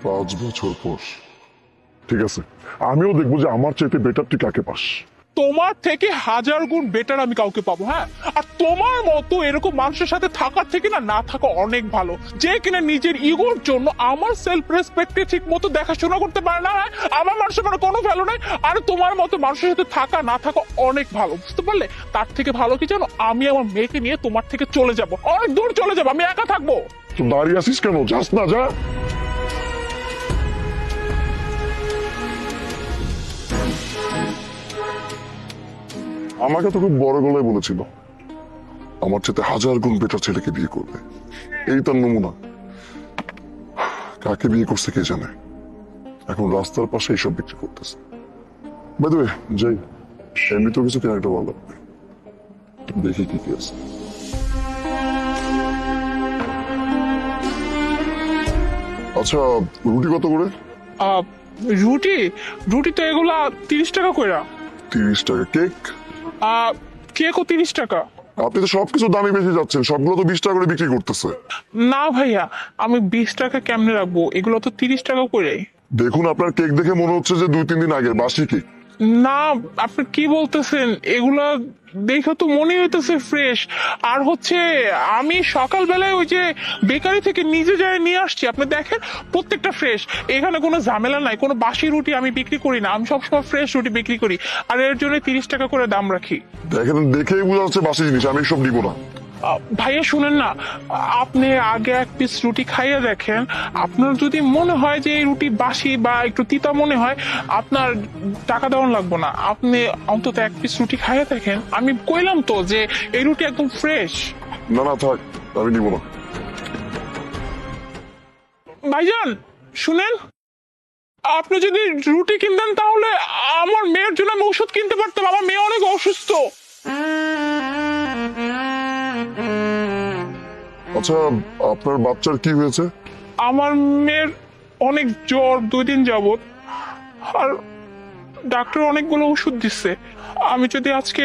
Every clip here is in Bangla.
5 বছর পর ঠিক আছে, আমিও দেখবো যে আমার চাইতে বেটার তুই কাকে পাস। তোমার থেকে 1000 গুণ বেটার আমি কাউকে পাবো। হ্যাঁ, আর তোমার মতো এরকম মানুষের সাথে থাকার থেকে না থাকা অনেক ভালো, যে কিনা নিজের ইগোর জন্য আমার সেলফ রেসপেক্টে ঠিক মতো দেখাশোনা করতে পারে না। হ্যাঁ, আমার মানুষের মানে কোনো ভ্যালু নেই। আর তোমার মতো মানুষের সাথে থাকা না থাকা অনেক ভালো, বুঝতে পারলে? তার থেকে ভালো কি জানো, আমি আমার মেয়েকে নিয়ে তোমার থেকে চলে যাব, অনেক দূর চলে যাব, আমি একা থাকবো। তো দাঁড়িয়ে আছিস কেন? যাস না, যা। আমাকে তো খুব বড় গলায় বলেছিল আমার চাইতে 1000 গুণ বেটার ছেলেকে বিয়ে করবে। এই তার নমুনা। কাকে বিয়ে করছে কে জানে। এখন রাস্তার পাশে এইসব বিক্রি করতেছে। বাই দ্য ওয়ে, যাই, এমনি তো কিছু কেনাটা ভালো লাগবে। দেখি কি কি আছে। আচ্ছা, রুটি কত করে? আহ, রুটি রুটি তো এগুলা 30 টাকা কইরা। 30 টাকা? কেক? কেকও 30 টাকা। আপনি তো সবকিছু দামে বেশি যাচ্ছেন, সবগুলো তো 20 টাকা করে বিক্রি করতেছে। না ভাইয়া, আমি 20 টাকা কেমনে রাখবো, এগুলো তো 30 টাকা করে। দেখুন, আপনার কেক দেখে মনে হচ্ছে যে 2-3 দিন আগের বাসি কেক। না, আপনি কি বলতেছেন? এগুলা দেখে তো মনে হইতেছে ফ্রেশ। আর হচ্ছে আমি সকালবেলায় ওই যে বেকারি থেকে নিজে যাই নিয়ে আসছি, আপনি দেখেন প্রত্যেকটা ফ্রেশ। এখানে কোনো ঝামেলা নাই, কোনো বাসি রুটি আমি বিক্রি করি না, আমি সবসময় ফ্রেশ রুটি বিক্রি করি। আর এর জন্য 30 টাকা করে দাম রাখি। দেখেন, দেখেই বোঝা যাচ্ছে বাসি জিনিস, আমি এসব দিব না। ভাইয়া শুনেন না, আপনি আগে 1 পিস রুটি খাইয়ে দেখেন। আপনার যদি মনে হয় যে এই রুটি বাসি বা একটু তিতা মনে হয়, আপনার টাকা দেওয়া লাগবে না, আপনি অন্তত 1 পিস রুটি খাইয়ে দেখেন। আমি কইলাম তো যে এই রুটি একদম ফ্রেশ। না না, থাক, আমি দিব না। ভাইজান শুনেন, আপনি যদি রুটি কিনতেন তাহলে আমার মেয়ের জন্য আমি ওষুধ কিনতে পারতাম, আমার মেয়ে অনেক অসুস্থ। আচ্ছা, আপনার বাচ্চার কি হয়েছে? আমার মেয়ের অনেক জ্বর 2 দিন যাবত, আর ডাক্তার অনেকগুলো ওষুধ দিচ্ছে। আমি যদি আজকে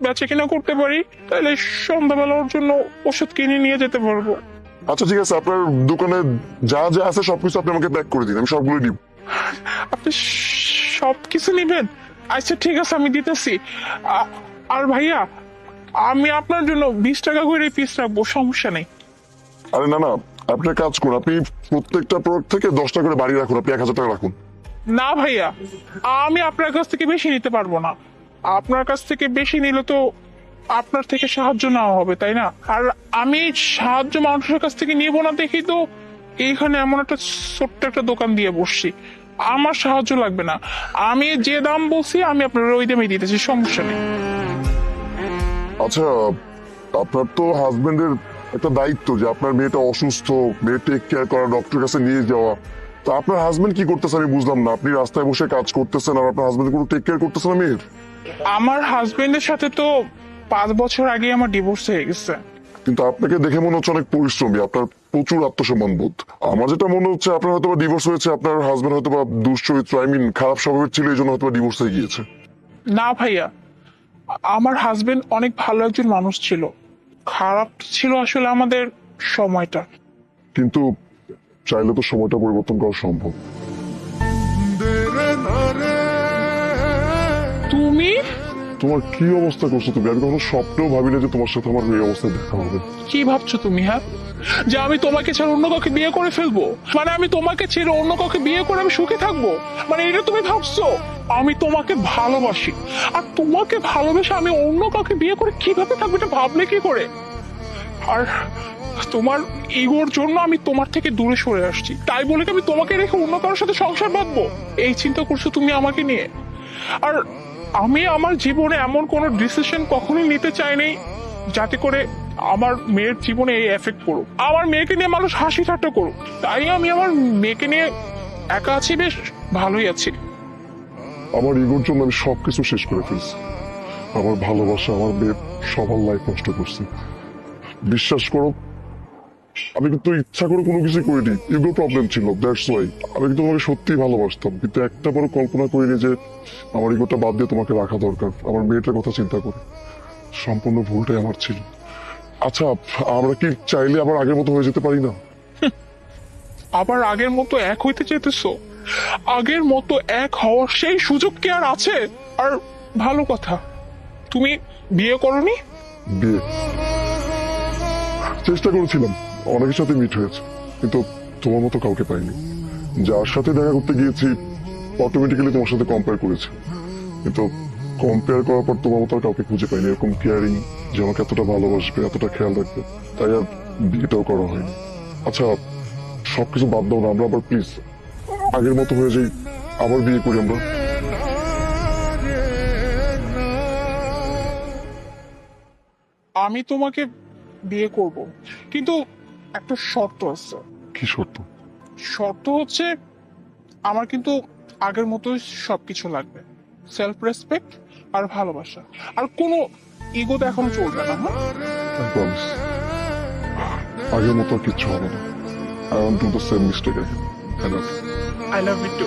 বেচা কিনা করতে পারি তাহলে সন্ধ্যাবেলা ওর জন্য ওষুধ কিনে নিয়ে যেতে পারবো। আচ্ছা ঠিক আছে, আপনার দোকানে যা যা আছে সবকিছু আপনি আমাকে প্যাক করে দিন, আমি সবগুলো নিব। আপনি সবকিছু নিবেন? আচ্ছা ঠিক আছে, আমি দিতেছি। আর ভাইয়া, আমি আপনার জন্য 20 টাকা করে পিস রাখবো, সমস্যা নেই। আরে না না, আপনি এক কাজ করুন, আপনি প্রত্যেকটা প্রোডাক্ট থেকে 10 টাকা করে বাড়ি রাখুন, আপনি 1000 টাকা রাখুন। না ভাইয়া, আমি আপনার কাছ থেকে বেশি নিতে পারবো না। আপনার কাছ থেকে বেশি নিলে তো আপনার থেকে সাহায্য নেওয়া হবে, তাই না? আর আমি সাহায্য মানুষের কাছ থেকে নিব না দেখি তো এইখানে এমন একটা ছোট্ট একটা দোকান দিয়ে বসছি। আমার সাহায্য লাগবে না, আমি যে দাম বলছি আমি আপনার ওই দামে দিতেছি, সমস্যা নেই। আচ্ছা, আপনার তো হাজবেন্ডের একটা দায়িত্ব যে আপনার মেয়েটা অসুস্থ, মেয়ে টেক কেয়ার করা, ডক্টরের কাছে নিয়ে যাওয়া। তো আপনার হাজবেন্ড কি করতেছে আমি বুঝলাম না। আপনি রাস্তায় বসে কাজ করতেছেন আর আপনার হাজবেন্ড কোনো টেক কেয়ার করতেছে না মেয়ের? আমার হাজবেন্ডের সাথে তো 5 বছর আগে আমার ডিভোর্স হয়ে গেছে। কিন্তু আপনাকে দেখে মনে হচ্ছে অনেক পরিশ্রমী, আপনার প্রচুর আত্মসম্মান বোধ। আমার যেটা মনে হচ্ছে আপনার হয়তো ডিভোর্স হয়েছে, আপনার হাজবেন্ড হয়তো বা দুশ্চরিত্র, খারাপ স্বভাবের ছিল, এই জন্য হয়তো ডিভোর্স হয়ে গিয়েছে। না ভাইয়া, আমার হাজবেন্ড অনেক ভালো একজন মানুষ ছিল, খারাপ ছিল আসলে আমাদের সময়টা। কিন্তু চাইলে তো সময়টা পরিবর্তন করা সম্ভব। তুমি তোমার কি অবস্থা করছো তুমি? আমি কখনো স্বপ্নেও ভাবি না যে তোমার সাথে আমার এই অবস্থায় দেখা হবে। কি ভাবছো তুমি? হ্যাঁ, যে আমি তোমাকে ছেড়ে অন্য কাউকে বিয়ে করে ফেলবো? মানে আমি তোমাকে ছেড়ে অন্য কাউকে বিয়ে করে আমি সুখে থাকবো? মানে এটা তুমি ভাবছো? আমি তোমাকে ভালোবাসি, আর তোমাকে ভালোবেসে আমি অন্য কাউকে বিয়ে করে কিভাবে থাকবো এটা ভাবলে কি করে? আর তোমার ইগোর জন্য আমি তোমার থেকে দূরে সরে আসছি, তাই বলে কি আমি তোমাকে রেখে অন্য কারোর সাথে সংসার বাঁধবো? এই চিন্তা করছো তুমি আমাকে নিয়ে? আর আমি আমার জীবনে এমন কোনো ডিসিশন কখনোই নিতে চাইনি যাতে করে আমার মেয়ের জীবনে এই এফেক্ট করুক, আমার মেয়েকে নিয়ে মানুষ হাসি ঠাট্টা করুক। তাই আমি আমার মেয়েকে নিয়ে একা আছি, বেশ ভালোই আছি। আমার ইগোর জন্য আমি সবকিছু শেষ করে ফেলছি। আমার ভালোবাসা, আমার মেয়ে, সবার লাইফ নষ্ট করছি। বিশ্বাস করো, আমি কিন্তু ইচ্ছা করে কোনো কিছু করিনি, ইগো প্রবলেম ছিল, দ্যাটস ওয়াই। আমি কিন্তু তোমাকে সত্যিই ভালোবাসতাম, কিন্তু একটা বড় কল্পনা করিনি যে আমার ইগোটা বাদ দিয়ে তোমাকে রাখা দরকার, আমার মেয়েটার কথা চিন্তা করে। সম্পূর্ণ ভুলটাই আমার ছিল। আচ্ছা, আমরা কি চাইলে আবার আগের মতো হয়ে যেতে পারি না? আবার আগের মতো এক হইতে চেতেছো? আগের মতো এক হওয়ার সেই সুযোগ কি আর আছে? আর ভালো কথা, তুমি বিয়ে করনি? বিয়ে চেষ্টা করেছিলাম, অনেকের সাথে মিট হয়েছে, কিন্তু তোমার মতো কাউকে পাইনি। যার সাথে দেখা করতে গিয়েছি অটোমেটিক্যালি তোমার সাথে কম্পেয়ার করেছি, কিন্তু কম্পেয়ার করার পর তোমার মতো আর কাউকে খুঁজে পাইনি এরকম কেয়ারিং, যে আমাকে এতটা ভালোবাসবে, এতটা খেয়াল রাখবে। তাই আর বিয়েটাও করা হয়নি। আচ্ছা, সবকিছু বাদ দাও না, আমরা আবার প্লিজ আগের মতো হয়ে যাই, আবার বিয়ে করি আমরা। আমি তোমাকে বিয়ে করব, কিন্তু একটা শর্ত আছে। কি শর্ত? শর্ত হচ্ছে আমার কিন্তু আগের মতোই সবকিছু লাগবে, সেলফ রেসপেক্ট আর ভালোবাসা, আর কোনো ইগো দেখানো চলবে না। I promise. আগের মতো আর কিচ্ছু হবে না। I won't do the same mistake again. I love you. I love you too.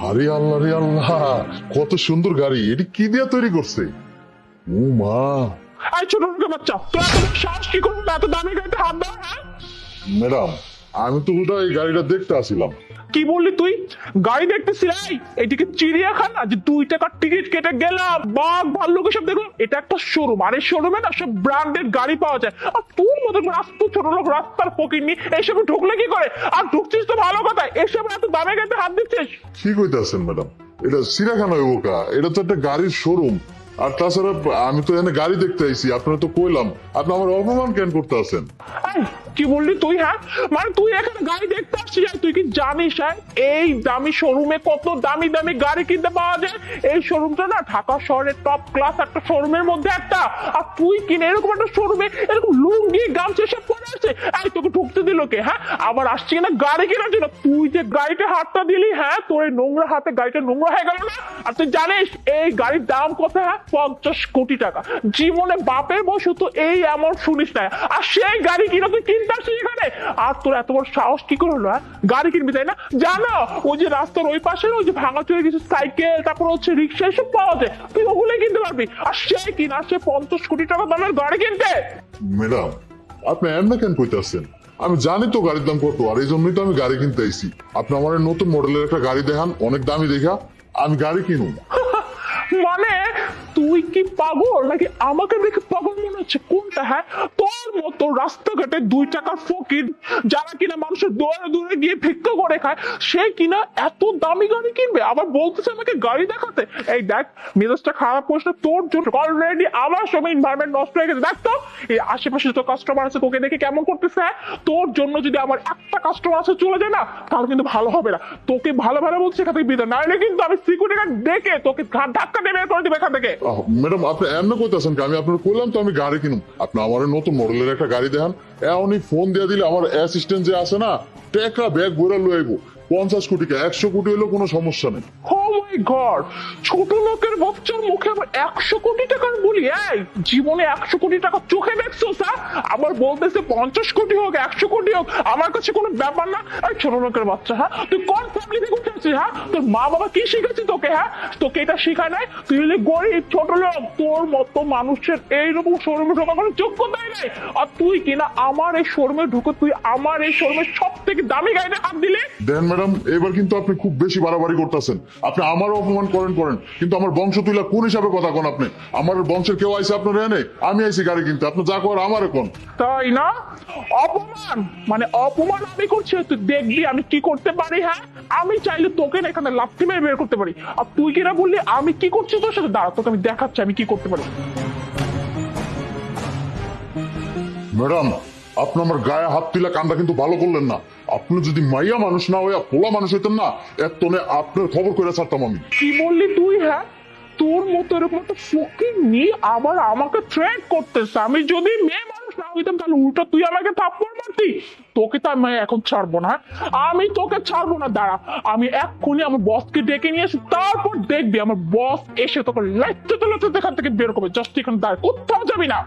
আরে আল্লাহ রে আল্লাহ, কত সুন্দর গাড়ি! এটি কি দিয়ে তৈরি করছে? ও মা! আই ছোট লোকের বাচ্চা, তোর এত বড় সাহস কি করবো এত দামি গাড়িতে হাত দাও? হ্যাঁ, ম্যাডাম, আমি তো উল্টা এই গাড়িটা দেখতে আসিলাম। কি বললি তুই? গাড়ি দেখতেছিলাই? এটিকে চিড়িয়াখানা যে 2 টাকার টিকিট কেটে গেলাম, বাঘ ভাল্লুক সব দেখলাম? এটা একটা শোরুম, আর এই শোরুমে না সব ব্র্যান্ডেড গাড়ি পাওয়া যায়। আর তোর মতো রাস্তা ছোট লোক, রাস্তার ফকির নি এইসবে ঢুকলে কি করে? আর ঢুকছিস তো ভালো কথা, এসব এত দামে গাড়িতে হাত দিচ্ছিস? কি কইতাছেন ম্যাডাম? এটা চিড়িয়াখানা হইব কা? এটা তো একটা গাড়ির শোরুম। আর তাছাড়া আমি তো এখানে গাড়ি দেখতে আইছি, আপনারা তো কইলাম। আপনি আমার অপমান কেন করতে আছেন? এই, কি বললি তুই? হ্যাঁ, মানে তুই এখানে গাড়ি দেখতে আসছিস, আর তুই কি জানিস হ্যাঁ এই দামি শোরুমে কত দামি দামি গাড়ি কিনতে পাওয়া যায়? এই শোরুমটা না ঢাকা শহরের টপ ক্লাস একটা শোরুমের মধ্যে একটা। আর তুই কিনে এরকম একটা শোরুমে এরকম লুঙ্গি গামছা সব পরে আছে? এই তোকে ঢুকতে দিল কে? হ্যাঁ, আবার আসছি না গাড়ি কেনার জন্য? তুই যে গাড়িতে হাতটা দিলি, হ্যাঁ তোর এই নোংরা হাতে গাড়িটা নোংরা হয়ে গেল না? আর তুই জানিস এই গাড়ির দাম কত? হ্যাঁ, 50 কোটি টাকা। জীবনে বাপের বয়সে তো এই অ্যামাউন্ট শুনিস না, আর সেই গাড়ি কিনা তুই কিনতে আসছিস এখানে? আর তোর এত বড় সাহস কি করে হলো? হ্যাঁ, গাড়ি কিনবি তাই না? জানো ওই যে রাস্তার ওই পাশে ওই যে ভাঙা চুরে কিছু সাইকেল, তারপর হচ্ছে রিক্সা এসব পাওয়া যায়, তুই ওগুলোই কিনতে পারবি। আর সেই কিনা সে 50 কোটি টাকা দামের গাড়ি কিনতে? ম্যাডাম, আপনি এমন কেন কইতাছেন? আমি জানি তো গাড়ির দাম কত, আর এই জন্যই তো আমি গাড়ি কিনতে আইছি। আপনি আমার এই নতুন মডেলের একটা গাড়ি দেখান, অনেক দামি দেখা, আমি গাড়ি কিনুম। মানে তুই কি পাগল নাকি আমাকে দেখে পাগল মনে হচ্ছে? কোনটা? হ্যাঁ, তোর মতো রাস্তাঘাটে 2 টাকার ফকির যারা কিনা মানুষের দৌড়ে দৌড়ে গিয়ে ভিক্ষা করে খায়, সে কিনা এত দামি গাড়ি কিনবে, আবার বলতেছে আমাকে গাড়ি দেখাতে? এই দেখ, মেজাজটা খারাপ করিস না, তোর জন্য অলরেডি আমার সময় এনভায়রনমেন্ট নষ্ট হয়ে গেছে। দেখ তো এই আশেপাশে যত কাস্টমার আছে তোকে দেখে কেমন করতেছে। হ্যাঁ, তোর জন্য যদি আমার একটা কাস্টমার আছে চলে যায় না, তাহলে কিন্তু ভালো হবে না। তোকে ভালো ভালো বলছি এখান থেকে বিদায়, নাহলে কিন্তু আমি সিকিউরিটি গার্ড ডেকে তোকে ধাক্কা দিয়ে বের করে দিবে এখান থেকে। ম্যাডাম, আপনি এমন কইতাছেন কি? আমি আপনার কইলাম তো আমি গাড়ি কিনুম। আপনি আমার এই নতুন মডেলের একটা গাড়ি দেখান, এমনই ফোন দিয়ে দিলে আমার অ্যাসিস্ট্যান্ট যে আছে না, টেকা ব্যাগ বইরা লই আইবো। 50 কোটি কে 100 কোটি হইলেও কোনো সমস্যা নেই। Oh my God! ছোট লোকের বাচ্চার মুখে আবার 100 কোটি টাকার বলি? এই জীবনে 100 কোটি টাকা চোখে দেখছো স্যার? আবার বলতেছে 50 কোটি হোক 100 কোটি হোক আমার কাছে কোনো ব্যাপার না। এই ছোট লোকের বাচ্চা, হ্যাঁ তুই কোন ফ্যামিলি থেকে উঠেছিস? হ্যাঁ, তোর মা বাবা কি শিখেছে তোকে? হ্যাঁ, তোকে এটা শিখায় নাই? তুই হলে গরিব ছোট লোক, তোর মতো মানুষের এইরকম শোরুমে ঢোকার কোনো যোগ্যতাই নাই। আর তুই কিনা আমার এই শোরুমে ঢুকে তুই আমার এই শোরুমের সব থেকে দামি গাড়িতে হাত দিলে? দেন ম্যাডাম, এবার কিন্তু আপনি খুব বেশি বাড়াবাড়ি করতেছেন। আপনি আমারও অপমান করেন, কিন্তু আমার বংশ তুইলা কোন হিসাবে কথা কোন? আপনি আমার বংশের কেউ আইছে আপনার এনে? আমি আইছি গাড়ি কিনতে, আপনি যা কর আমার এখন। তাই না? অপমান মানে অপমান আমি করছি, তুই দেখবি আমি কি করতে পারি। হ্যাঁ, আমি চাইলে তোকে না এখানে লাথি মেরে বের করতে পারি। আর তুই কিনা বললি আমি কি করছি তোর সাথে? দাঁড়া, তোকে আমি দেখাচ্ছি আমি কি করতে পারি। ম্যাডাম, আপনি আমার গায়ে হাত তুলা কান্দা কিন্তু ভালো করলেন না। আপনি যদি মাইয়া মানুষ না হইয়া পোলা মানুষ হইতেন না, এতনে আপনার খবর করে ছাড়তাম আমি। কি বললি তুই? হ্যাঁ, তোর মতো এরকম একটা ফকির নিয়ে আবার আমাকে থ্রেট করতেছে। আমি যদি মেয়ে মানুষ না হইতাম তাহলে উল্টা তুই আমাকে থাপ্পড় মারতি। তোকে তো আমি এখন ছাড়বো না, আমি তোকে ছাড়বো না। দাঁড়া, আমি এক্ষুনি আমার বসকে ডেকে নিয়ে আসি, তারপর দেখবি আমার বস এসে তোকে লাইতে তোলাতে এখান থেকে বের করবে। জাস্ট এখানে দাঁড়া, কোথাও যাবি না।